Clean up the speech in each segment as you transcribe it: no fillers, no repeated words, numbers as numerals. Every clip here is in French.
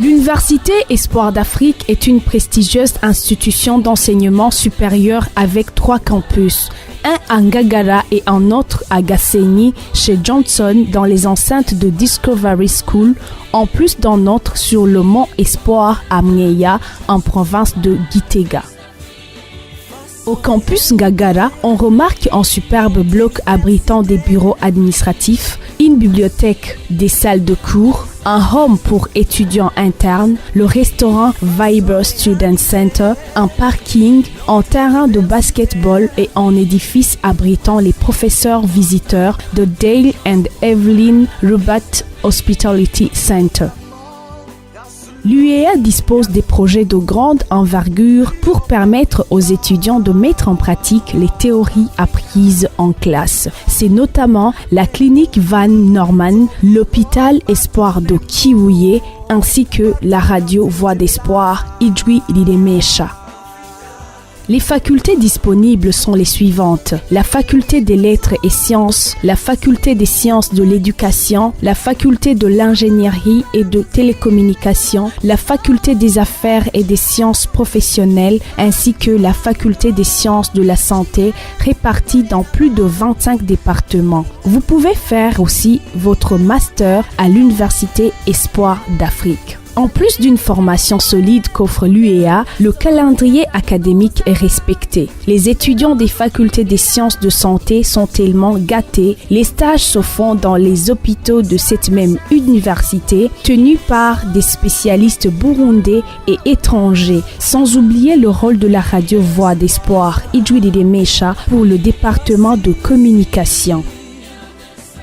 L'Université Espoir d'Afrique est une prestigieuse institution d'enseignement supérieur avec 3 campus, un à Ngagara et un autre à Gasenyi chez Johnson dans les enceintes de Discovery School, en plus d'un autre sur le mont Espoir à Mweya en province de Gitega. Au campus Ngagara, on remarque un superbe bloc abritant des bureaux administratifs, une bibliothèque, des salles de cours, un home pour étudiants internes, le restaurant Viber Student Center, un parking, un terrain de basketball et un édifice abritant les professeurs visiteurs de Dale and Evelyn Rubat Hospitality Center. L'UEA dispose des projets de grande envergure pour permettre aux étudiants de mettre en pratique les théories apprises en classe. C'est notamment la clinique Van Norman, l'hôpital Espoir de Kiwuye ainsi que la radio Voix d'Espoir Idjwi Lidemesha. Les facultés disponibles sont les suivantes. La faculté des lettres et sciences, la faculté des sciences de l'éducation, la faculté de l'ingénierie et de télécommunications, la faculté des affaires et des sciences professionnelles, ainsi que la faculté des sciences de la santé, réparties dans plus de 25 départements. Vous pouvez faire aussi votre master à l'Université Espoir d'Afrique. En plus d'une formation solide qu'offre l'UEA, le calendrier académique est respecté. Les étudiants des facultés des sciences de santé sont tellement gâtés. Les stages se font dans les hôpitaux de cette même université, tenus par des spécialistes burundais et étrangers, sans oublier le rôle de la radio Voix d'Espoir Idjwi Lidemesha pour le département de communication.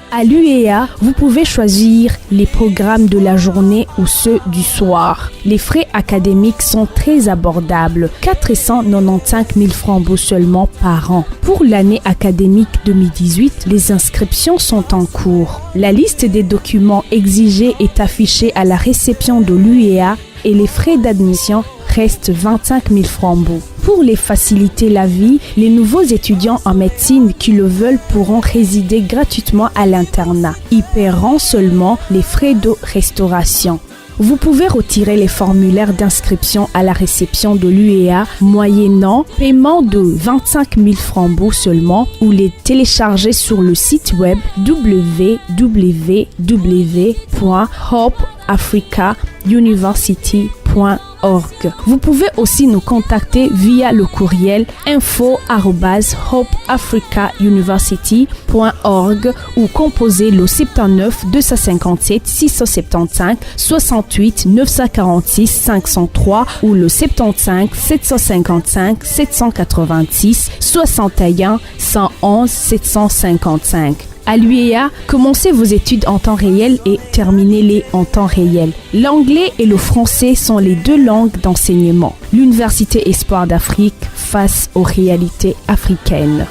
À l'UEA, vous pouvez choisir les programmes de la journée ou ceux du soir. Les frais académiques sont très abordables, 495 000 francs seulement par an. Pour l'année académique 2018, les inscriptions sont en cours. La liste des documents exigés est affichée à la réception de l'UEA et les frais d'admission restent 25 000 francs. Pour les faciliter la vie, les nouveaux étudiants en médecine qui le veulent pourront résider gratuitement à l'internat. Ils paieront seulement les frais de restauration. Vous pouvez retirer les formulaires d'inscription à la réception de l'UEA moyennant paiement de 25 000 francs seulement ou les télécharger sur le site web www.hopeafricauniversity.org. Vous pouvez aussi nous contacter via le courriel info@hopeafricauniversity.org ou composer le 79 257 675 68 946 503 ou le 75 755 786 61 111 755. À l'UEA, commencez vos études en temps réel et terminez-les en temps réel. L'anglais et le français sont les 2 langues d'enseignement. L'Université Espoir d'Afrique face aux réalités africaines.